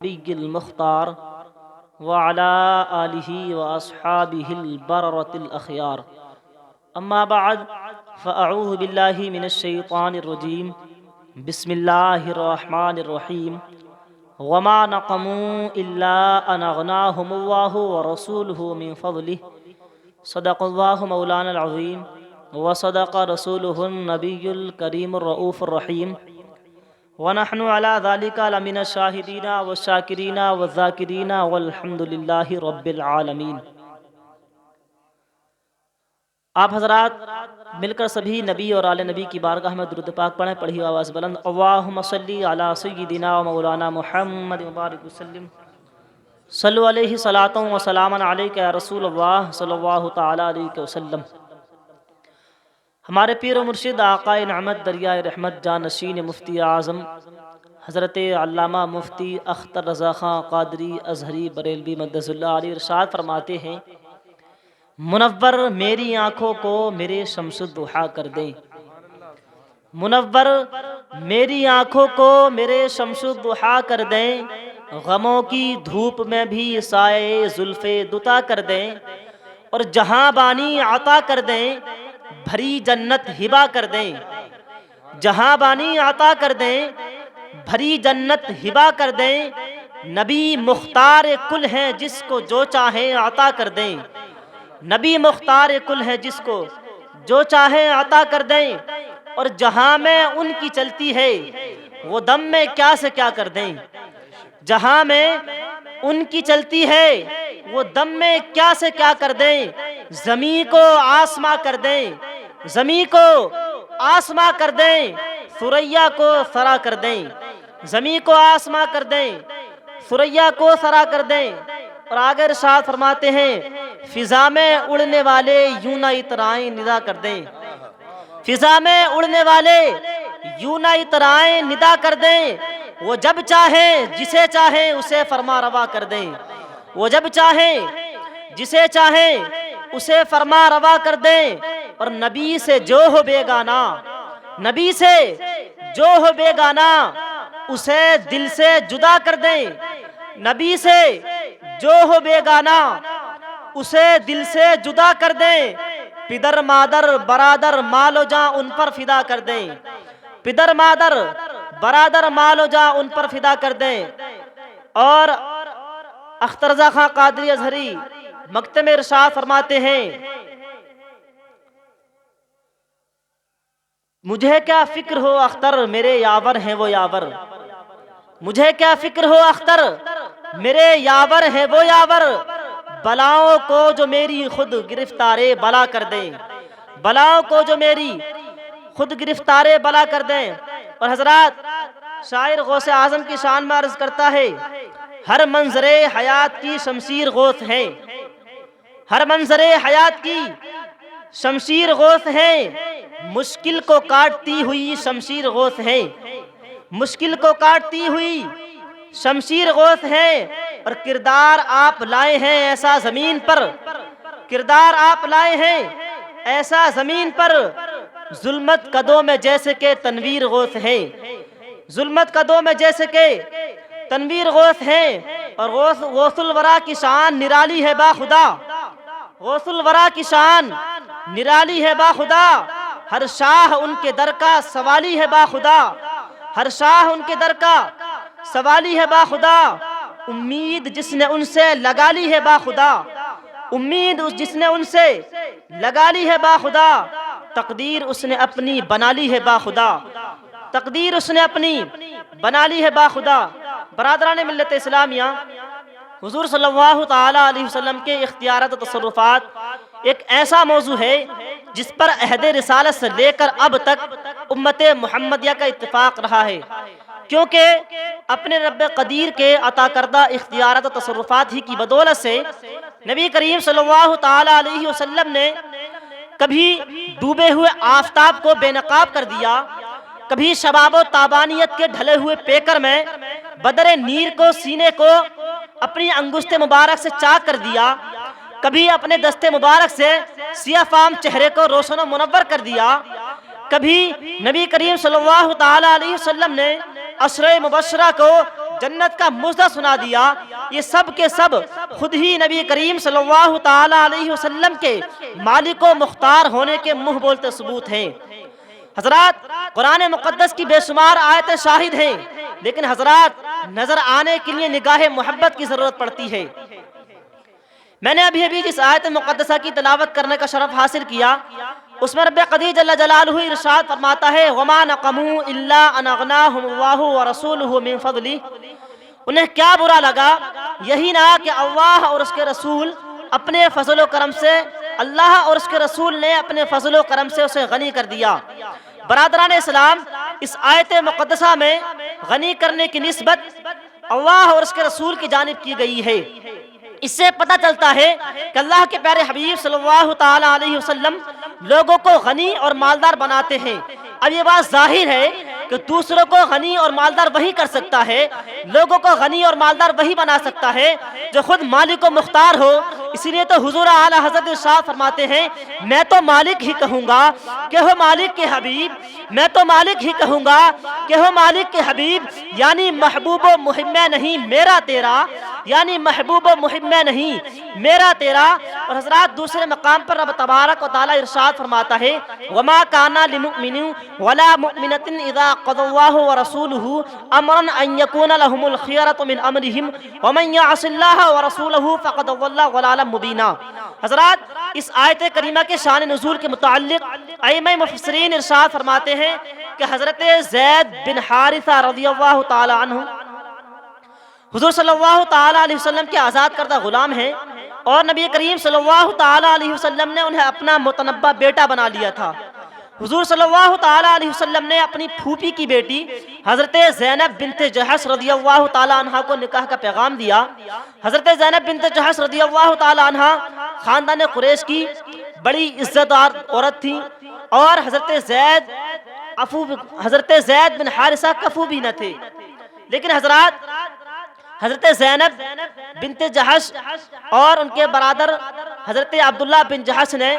النبي المختار وعلى آله وأصحابه البررة الأخيار. أما بعد فأعوذ بالله من الشيطان الرجيم. بسم الله الرحمن الرحيم. وما نقموا إلا أن أغناهم الله ورسوله من فضله. صدق الله مولانا العظيم وصدق رسوله النبي الكريم الرؤوف الرحيم. ونحن على ذلك لمن الشاهدين والشاكرين والذاكرين والحمد لله رب العالمین. آپ حضرات مل کر سبھی نبی اور آل نبی کی بارگاہ میں درود پاک پڑھیں. پڑھی آواز بلند. اللہم صلی علی سیدنا و مولانا محمد مبارک وسلم. صلو علیہ صلاۃ و سلام علیک یا رسول اللہ صلی اللہ تعالی علیہ وسلم. ہمارے پیر و مرشد آقا نعمت دریائے رحمت جانشین مفتی اعظم حضرت علامہ مفتی اختر رضا خان قادری ازہری بریلوی مقدس اللہ علیہ ارشاد فرماتے ہیں: منور میری آنکھوں کو میرے شمس الضحیٰ کر دیں. منور میری آنکھوں کو میرے شمس الضحیٰ کر دیں. غموں کی دھوپ میں بھی سائے زلف دتا کر دیں. اور جہاں بانی عطا کر دیں بھری جنت ہبا کر دیں. جہاں بانی عطا کر دیں بھری جنت ہبا کر دیں. نبی مختار کل ہیں جس کو جو چاہیں عطا کر دیں. نبی مختار کل ہے جس کو جو چاہیں عطا کر دیں. اور جہاں میں ان کی چلتی ہے وہ دم میں کیا سے کیا کر دیں. جہاں میں ان کی چلتی ہے وہ دم میں کیا سے کیا کر دیں. زمین کو آسماں کر دیں. زمین کو آسماں کر دیں. ثریا کو ثرا کر دیں. زمین کو آسماں کر دیں. ثریا کو ثرا کر دیں. اور آگے ارشاد فرماتے ہیں: فضا میں اڑنے والے یوں نہ اترائیں ندا کر دیں. فضا میں اڑنے والے یوں نہ اترائیں ندا کر دیں. وہ جب چاہیں جسے چاہیں اسے فرما روا کر دیں. وہ جب چاہیں جسے چاہیں اسے فرما روا کر دیں. اور نبی سے جو ہو بیگانہ، نبی سے جو ہو بیگانہ اسے دل سے جدا کر دیں. نبی سے جو ہو بیگانہ اسے دل سے جدا کر دیں. پدر مادر برادر مال و جاں ان پر فدا کر دیں. پدر مادر برادر مال و جاں ان پر فدا کر دیں. اور اختر رضا خان قادری ازہری مکتب میں ارشاد فرماتے ہیں: مجھے کیا فکر ہو اختر میرے یاور ہیں وہ یاور. مجھے کیا فکر ہو اختر میرے یاور ہیں وہ یاور. بلاؤں کو جو میری خود گرفتار بلا کر دیں. بلاؤں کو جو میری خود گرفتار بلا کر دیں. اور حضرات شاعر غوث اعظم کی شان میں عرض کرتا ہے: ہر منظر حیات کی شمشیر غوث ہے. ہر منظر حیات کی شمشیر غوث ہے. مشکل کو کاٹتی ہوئی شمشیر غوث ہے. مشکل کو کاٹتی ہوئی شمشیر غوث ہے. اور کردار آپ لائے ہیں ایسا زمین پر. کردار آپ لائے ہیں ایسا زمین پر. ظلمت قدوں میں جیسے کہ تنویر غوث ہے. ظلمت قدوں میں جیسے کہ تنویر غوث ہے. اور غوث الورا کی شان نرالی ہے با خدا. غوث الورا کی شان نرالی ہے با خدا. ہر شاہ ان کے در کا سوالی ہے با خدا. ہر شاہ ان کے در کا سوالی ہے با خدا. امید جس نے ان سے لگا لی ہے با خدا. امید جس نے ان سے لگا لی ہے با خدا. تقدیر اس نے اپنی بنا لی ہے با خدا. تقدیر اس نے اپنی بنا لی ہے با خدا. برادران ملت اسلامیہ، حضور صلی اللہ تعالی علیہ وسلم کے اختیارات و تصرفات ایک ایسا موضوع ہے جس پر عہد رسالت سے لے کر اب تک امت محمدیہ کا اتفاق رہا ہے. کیونکہ اپنے رب قدیر کے عطا کردہ اختیارات و تصرفات ہی کی بدولت سے نبی کریم صلی اللہ تعالی علیہ وسلم نے کبھی ڈوبے ہوئے آفتاب کو بے نقاب کر دیا. کبھی شباب و تابانیت کے ڈھلے ہوئے پیکر میں بدر نیر کو سینے کو اپنی انگشت مبارک سے چاک کر دیا. کبھی اپنے دست مبارک سے سیاہ فام چہرے کو روشن و منور کر دیا. کبھی نبی کریم صلی اللہ تعالی علیہ وسلم نے عشرہ مبشرہ کو جنت کا مژدہ سنا دیا، یہ سب کے سب خود ہی نبی کریم صلی اللہ تعالی علیہ وسلم کے مالک و مختار ہونے کے منہ بولتے ثبوت ہیں۔ حضرات قرآن مقدس کی بے شمار آیتیں شاہد ہیں، لیکن حضرات نظر آنے کے لیے نگاہ محبت کی ضرورت پڑتی ہے۔ میں نے ابھی جس آیت مقدسہ کی تلاوت کرنے کا شرف حاصل کیا، اس میں رب قدیر جل جلالہ ارشاد فرماتا ہے وَمَا نَقَمُوا إِلَّا أَنْ أَغْنَاهُمُ اللَّهُ وَرَسُولُهُ مِنْ فَضْلِهِ، انہیں کیا برا لگا، یہی نہ کہ اللہ اور اس کے رسول اپنے فضل و کرم سے، اللہ اور اس کے رسول نے اپنے فضل و کرم سے اسے غنی کر دیا۔ برادران اسلام، اس آیت مقدسہ میں غنی کرنے کی نسبت اللہ اور اس کے رسول کی جانب کی گئی ہے۔ اس سے پتہ چلتا ہے کہ اللہ کے پیارے حبیب صلی اللہ تعالی علیہ وسلم لوگوں کو غنی اور مالدار بناتے ہیں۔ اب یہ بات ظاہر ہے کہ دوسروں کو غنی اور مالدار وہی کر سکتا ہے، لوگوں کو غنی اور مالدار وہی بنا سکتا ہے جو خود مالک و مختار ہو۔ اسی لیے تو حضور اعلی حضرت ارشاد فرماتے ہیں میں تو مالک ہی کہوں گا کہ ہو مالک کے حبیب، میں تو مالک ہی کہوں گا کہ ہو مالک کے حبیب، یعنی محبوب و محب میں نہیں میرا تیرا، یعنی محبوب و محب میں نہیں میرا تیرا۔ اور حضرات دوسرے مقام پر رب تبارک و تعالی ارشاد فرماتا ہے وَمَا كَانَ لِمُؤْمِنٍ وَلَا مُؤْمِنَةٍ إِذَا قَضَى اللَّهُ وَرَسُولُهُ أَمْرًا أَن يَكُونَ لَهُمُ الْخِيَرَةُ مِنْ أَمْرِهِمْ وَمَن يَعْصِ اللَّهَ وَرَسُولَهُ فَقَدْ ضَلَّ ضَلَالًا مُبِينًا۔ حضرات اس آیت کریمہ کے شان نزول کے متعلق ائمہ مفسرین ارشاد فرماتے ہیں کہ حضرت زید بن حارثہ رضی اللہ تعالی عنہ حضور صلی اللہ تعالی علیہ وسلم کے آزاد کردہ غلام ہیں، اور نبی کریم صلی اللہ تعالی علیہ وسلم نے انہیں اپنا متنبہ بیٹا بنا لیا تھا۔ حضور صلی اللہ تعالی علیہ وسلم نے اپنی پھوپھی کی بیٹی حضرت زینب بنت جحش رضی اللہ تعالی عنہ کو نکاح کا پیغام دیا۔ حضرت زینب بنت جحش رضی اللہ تعالی عنہ خاندان قریش کی بڑی عزت دار عورت تھی، اور حضرت زید بن حارثہ کفو بھی نہ تھے۔ لیکن حضرت زینب بنت جحش اور ان کے برادر حضرت عبداللہ بن جحش نے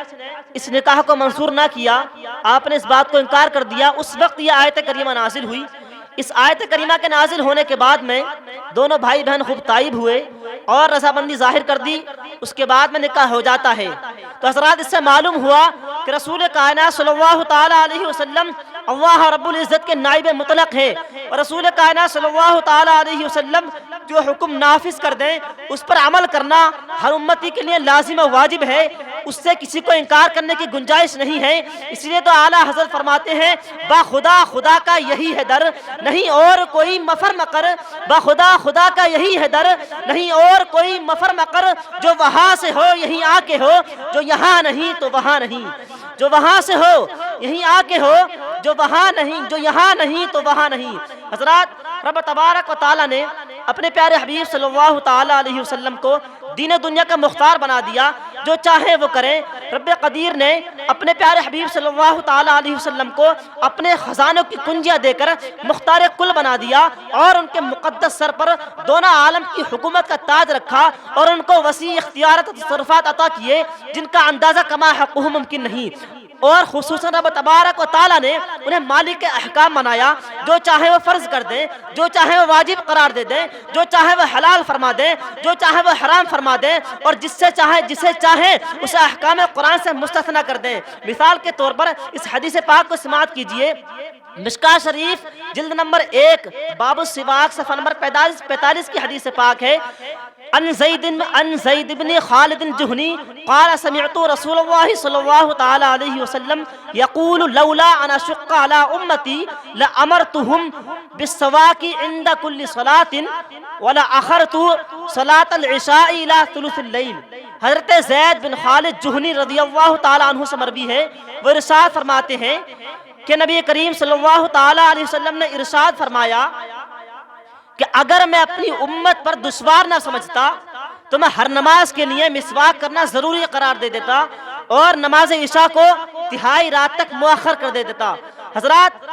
اس نکاح کو منظور نہ کیا، آپ نے اس بات کو انکار کر دیا۔ اس وقت یہ آیت کریمہ نازل ہوئی۔ اس آیت کریمہ کے نازل ہونے کے بعد میں دونوں بھائی بہن خوب تائب ہوئے اور رضامندی ظاہر کر دی، اس کے بعد میں نکاح ہو جاتا ہے۔ تو حضرات اس سے معلوم ہوا کہ رسول کائنات صلی اللہ تعالی علیہ وسلم اللہ رب العزت کے نائب مطلق ہے، اور رسول کائنات صلی اللہ تعالی علیہ وسلم جو حکم نافذ کر دیں اس پر عمل کرنا ہر امتی کے لیے لازم و واجب ہے، اس سے کسی کو انکار کرنے کی گنجائش نہیں ہے۔ اس لیے تو اعلیٰ حضرت فرماتے ہیں با خدا خدا کا یہی ہے در، نہیں اور کوئی مفر مکر، با خدا خدا کا یہی ہے در، نہیں اور کوئی مفر مکر، جو وہاں سے ہو یہیں آ کے ہو، جو یہاں نہیں تو وہاں نہیں، جو وہاں سے ہو یہیں آ کے ہو، جو وہاں نہیں، جو یہاں نہیں تو وہاں نہیں۔ حضرات رب تبارک و تعالی نے اپنے پیارے حبیب صلی اللہ تعالی علیہ وسلم کو دین و دنیا کا مختار بنا دیا، جو چاہے وہ کریں۔ رب قدیر نے اپنے پیارے حبیب صلی اللہ تعالی علیہ وسلم کو اپنے خزانوں کی کنجیاں دے کر مختار کل بنا دیا، اور ان کے مقدس سر پر دونوں عالم کی حکومت کا تاج رکھا، اور ان کو وسیع اختیارات و تصرفات عطا کیے جن کا اندازہ کما حقہ ممکن نہیں، اور خصوصاً رب تبارک و تعالیٰ نے انہیں مالک احکام بنایا، جو چاہے وہ فرض کر دیں، جو چاہے وہ واجب قرار دے دیں، جو چاہے وہ حلال فرما دیں، جو چاہے وہ حرام فرما دیں، اور جسے چاہے اسے احکام قرآن سے مستثنی کر دیں۔ مثال کے طور پر اس حدیث پاک کو سماعت کیجئے، مشکاۃ شریف جلد نمبر 1 باب السواک صفحہ نمبر 45 کی حدیث پاک ہے، ان زید بن خالد الجہنی قال سمعت رسول اللہ صلی اللہ تعالی علیہ وسلم یقول لولا ان اشق علی امتی لامرتهم بالسواک عند كل صلاة ولاخرت صلاة العشاء الى ثلث اللیل۔ حضرت زید بن خالد جہنی رضی اللہ تعالی عنہ سے مروی ہے، وہ ارشاد فرماتے ہیں کہ نبی کریم صلی اللہ تعالی علیہ وسلم نے ارشاد فرمایا کہ اگر میں اپنی امت پر دشوار نہ سمجھتا تو میں ہر نماز کے لیے مسواک کرنا ضروری قرار دے دیتا، اور نماز عشاء کو تہائی رات تک مؤخر کر دے دیتا۔ حضرات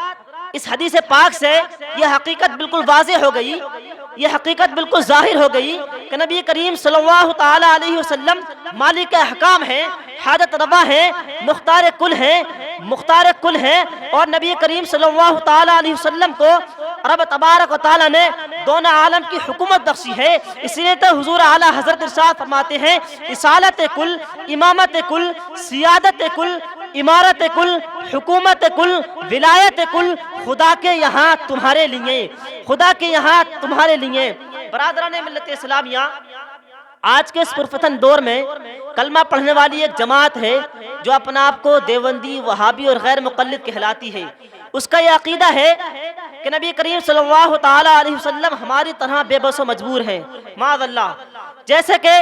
اس حدیث پاک سے یہ حقیقت بالکل واضح ہو گئی، یہ حقیقت بالکل ظاہر ہو گئی کہ نبی کریم صلی اللہ تعالی علیہ وسلم مالک احکام ہیں، حاجت روا ہیں، مختار کل ہیں، اور نبی کریم صلی اللہ تعالیٰ علیہ وسلم کو رب تبارک و تعالیٰ نے دونوں عالم کی حکومت بخشی ہے۔ اسی لیے تو حضور اعلیٰ حضرت ارشاد فرماتے ہیں، رسالت کل، امامت کل، سیادت کل، امارت کل، حکومت کل، ولایت کل، خدا کے یہاں تمہارے لیے، خدا کے یہاں تمہارے لیے۔ برادران ملت اسلامیہ، آج کے اس پرفتن دور میں کلمہ پڑھنے والی ایک جماعت ہے جو اپنا آپ کو دیوبندی، وہابی اور غیر مقلد کہلاتی ہے۔ اس کا یہ عقیدہ ہے کہ نبی کریم صلی اللہ تعالیٰ علیہ وسلم ہماری طرح بے بس و مجبور ہیں، معاذ اللہ۔ جیسے کہ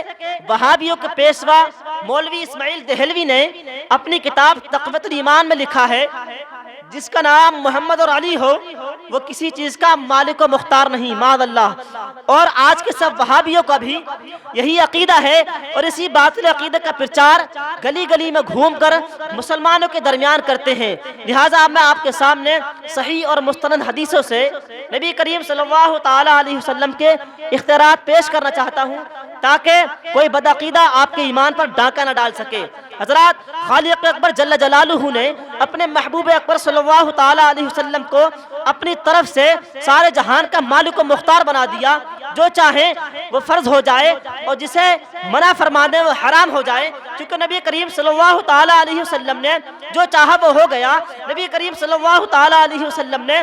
وہابیوں کے پیشوا مولوی اسماعیل دہلوی نے اپنی کتاب تقویۃ الایمان میں لکھا ہے، جس کا نام محمد اور علی ہو، وہ کسی چیز کا مالک و مختار نہیں، معاذ اللہ۔ اور آج کے سب وہابیوں کا بھی یہی عقیدہ ہے، اور اسی باطل عقیدہ کا پرچار گلی گلی میں گھوم کر مسلمانوں کے درمیان کرتے ہیں۔ لہٰذا میں آپ کے سامنے صحیح اور مستند حدیثوں سے نبی کریم صلی اللہ تعالیٰ علیہ وسلم کے اختیارات پیش کرنا چاہتا ہوں، تاکہ کوئی بدعقیدہ آپ کے ایمان پر ڈاکہ نہ ڈال سکے۔ حضرات، خالق اکبر جل جلالہ نے اپنے محبوب اکبر صلی اللہ تعالیٰ علیہ وسلم کو اپنی طرف سے سارے جہان کا مالک و مختار بنا دیا۔ جو چاہے وہ فرض ہو جائے اور جسے منع فرما دے وہ حرام ہو جائے، کیونکہ نبی کریم صلی اللہ تعالیٰ علیہ وسلم نے جو چاہا وہ ہو گیا۔ نبی کریم صلی اللہ تعالیٰ علیہ وسلم نے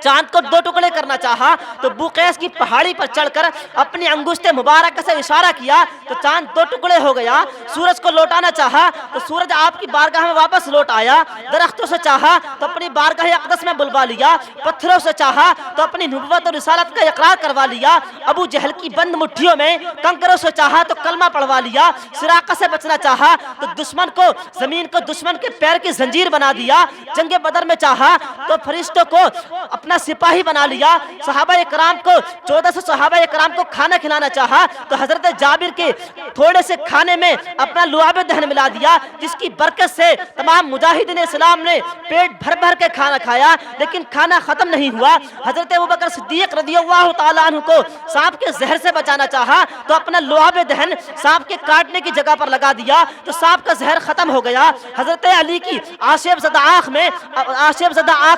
چاند کو دو ٹکڑے کرنا چاہا تو بوقیس کی پہاڑی پر چڑھ کر اپنی انگشت مبارکہ سے اشارہ کیا تو چاند دو ٹکڑے ہو گیا۔ سورج کو لوٹانا چاہا تو سورج آپ کی بارگاہ میں واپس لوٹ آیا۔ درختوں سے چاہا تو اپنی بارگاہ اقدس میں بلوا لیا، پتھروں سے چاہا تو اپنی نبوت اور رسالت کا اقرار کروا لیا، ابو جہل کی بند مٹھیوں میں کنکروں سے چاہا تو کلمہ پڑھوا لیا، سراقہ سے بچنا چاہا تو دشمن کو زمین کو دشمن کے پیر کی زنجیر بنا دیا، جنگ بدر میں چاہا تو فرشتوں کو اپنا سپاہی بنا لیا، صحابہ اکرام کو 1400 صحابہ اکرام کو کھانا کھلانا چاہا تو حضرت جابر کے تھوڑے سے کھانے میں اپنا لعاب دہن ملا دیا، جس کی برکت سے تمام مجاہدین اسلام نے پیٹ بھر بھر کے کھانا کھایا، لیکن کھانا ختم نہیں ہوا۔ حضرت ابوبکر صدیق رضی اللہ تعالیٰ عنہ کو سانپ کے زہر سے بچانا چاہا تو اپنا لعاب دہن سانپ کے کاٹنے کی جگہ پر لگا دیا تو سانپ کا زہر ختم ہو گیا۔ حضرت علی کی آشیب زدہ آنکھ میں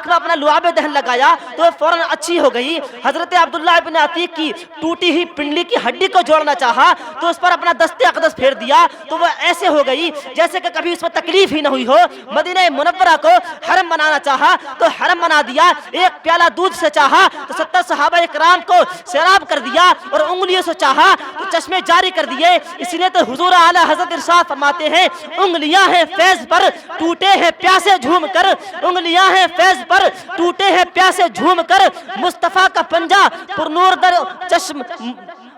اپنا لعاب دہن لگایا تو وہ فوراً اچھی ہو گئی۔ حضرت عبداللہ ابن عتیق کی ٹوٹی ہوئی پنڈلی کی ہڈی کو جوڑنا چاہا تو اس پر اپنا دست اقدس پھیر دیا تو وہ ایسے ہو گئی جیسے کہ کبھی اس میں تکلیف ہی نہ ہوئی ہو۔ مدینہ منورہ کو حرم بنانا چاہا تو حرم بنا دیا، ایک پیالہ دودھ سے چاہا تو 70 صحابہ اکرام کو سیراب کر دیا، اور انگلیوں سے چاہا تو چشمے جاری کر دیے۔ اسی لیے تو حضور اعلیٰ حضرت ارشاد فرماتے ہیں، انگلیاں ہیں فیض پر ٹوٹے ہیں پیاسے جھوم کر، انگلیاں ہیں فیض پر ٹوٹے ہیں پیاسے جھوم کر، مصطفیٰ کا پنجہ پر نور در چشم،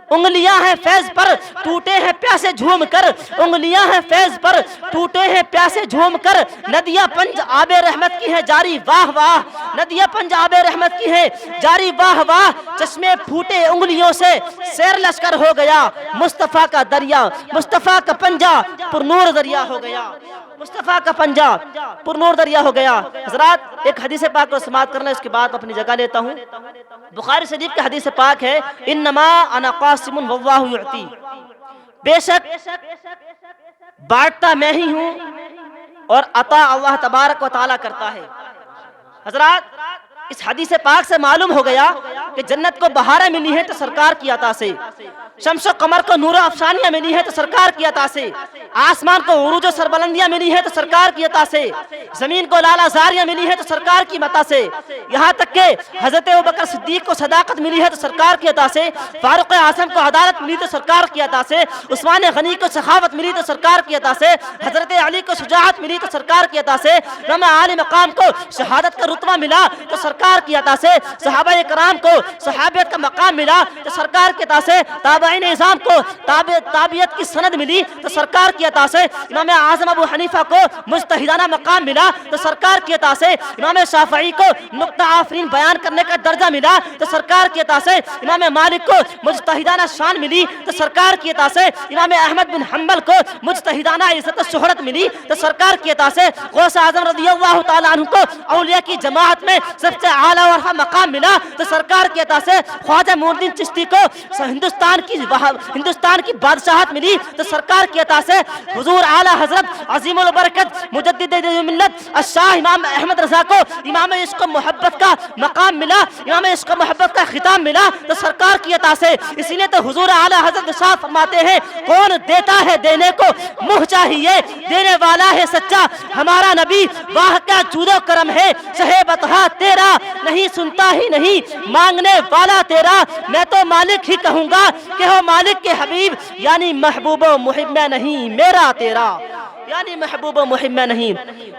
انگلیاں ہیں فیض پر ٹوٹے ہیں پیاسے جھوم کر، انگلیاں ہیں فیض پر ٹوٹے ہیں پیاسے جھوم کر، ندیاں پنج آب رحمت کی ہیں جاری واہ واہ، ندیاں پنج آب رحمت کی ہیں جاری واہ واہ، چشمے پھوٹے انگلیوں سے سیر لشکر ہو گیا، مصطفیٰ کا دریا، مصطفیٰ کا پنجہ پر نور دریا ہو گیا، مصطفیٰ کا پنجہ پر نور دریا ہو گیا۔ حضرات، ایک حدیث پاک کو سماعت کرنا، اس کے بعد اپنی جگہ لیتا ہوں۔ بخاری شریف کے حدیث پاک ہے، انما انا قاسم واللہ یعطی، بے شک بانٹتا میں ہی ہوں اور عطا اللہ تبارک و تعالیٰ کرتا ہے۔ حضرات، اس حدیث پاک سے معلوم ہو گیا کہ جنت کو بہاریں ملی ہیں تو سرکار کی عطا سے، شمس و قمر کو نور و افشانیاں ملی ہیں تو سرکار کی عطا سے، آسمان کو عروج و سربلندیاں ملی ہیں تو سرکار کی عطا سے، زمین کو لالہ زاریاں ملی ہیں تو سرکار کی عطا سے، یہاں تک کہ حضرت ابوبکر صدیق کو صداقت ملی ہے تو سرکار کی عطا سے، فاروق اعظم کو عدالت ملی تو سرکار کی عطا سے، عثمان غنی کو سخاوت ملی تو سرکار کی عطا سے، حضرت علی کو شجاعت ملی تو سرکار کی عطا سے، امام عالی مقام کو شہادت کا رتبہ ملا تو سرکار کی عطا سے، صحابہ کرام کو صحابیت کا مقام ملا تو سرکار کی عطا سے، تابعین اعظام کو تابعیت کی سند ملی تو سرکار کی عطا سے، امام اعظم ابو حنیفہ کو مجتہدانہ مقام ملا تو سرکار کی عطا سے، امام شافعی کو نقطہ آفرین بیان کرنے کا درجہ ملا تو سرکار کی عطا سے، امام مالک کو مجتہدانہ شان ملی تو سرکار کی عطا سے، امام احمد بن حنبل کو مجتہدانہ عزت و شہرت ملی تو سرکار کی عطا سے، غوث اعظم رضی اللہ تعالیٰ عنہ کو اولیاء کی جماعت میں سب سے اعلیٰ اور مقام ملا تو سرکار کی عطا سے خواجہ معین الدین چشتی کو ہندوستان کی بادشاہت ملی تو سرکار کی عطا سے حضور اعلیٰ حضرت عظیم البرکت مجدد ملت الشاہ امام احمد رضا کو امام عشق و محبت کا مقام ملا، امام عشق و محبت کا خطاب ملا تو سرکار کی عطا سے، اسی لیے تو حضور اعلیٰ حضرت ارشاد فرماتے ہیں کون دیتا ہے دینے کو منہ چاہیے، دینے والا ہے سچا ہمارا نبی، واہ کیا جود و کرم ہے شہ بطحا تیرا، نہیں سنتا ہی نہیں مانگنے والا تیرا، میں تو مالک ہی کہوں گا کہ ہو مالک کے حبیب، یعنی محبوب و محب میں نہیں میرا تیرا، یعنی محبوب و محب میں نہیں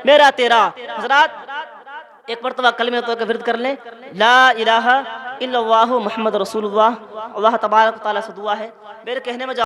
میرا تیرا۔ حضرات ایک مرتبہ کلمہ تو کا ورد کر لیں، لا الہ الا اللہ محمد رسول اللہ۔ اللہ تبارک و تعالیٰ سے دعا ہے میرے کہنے میں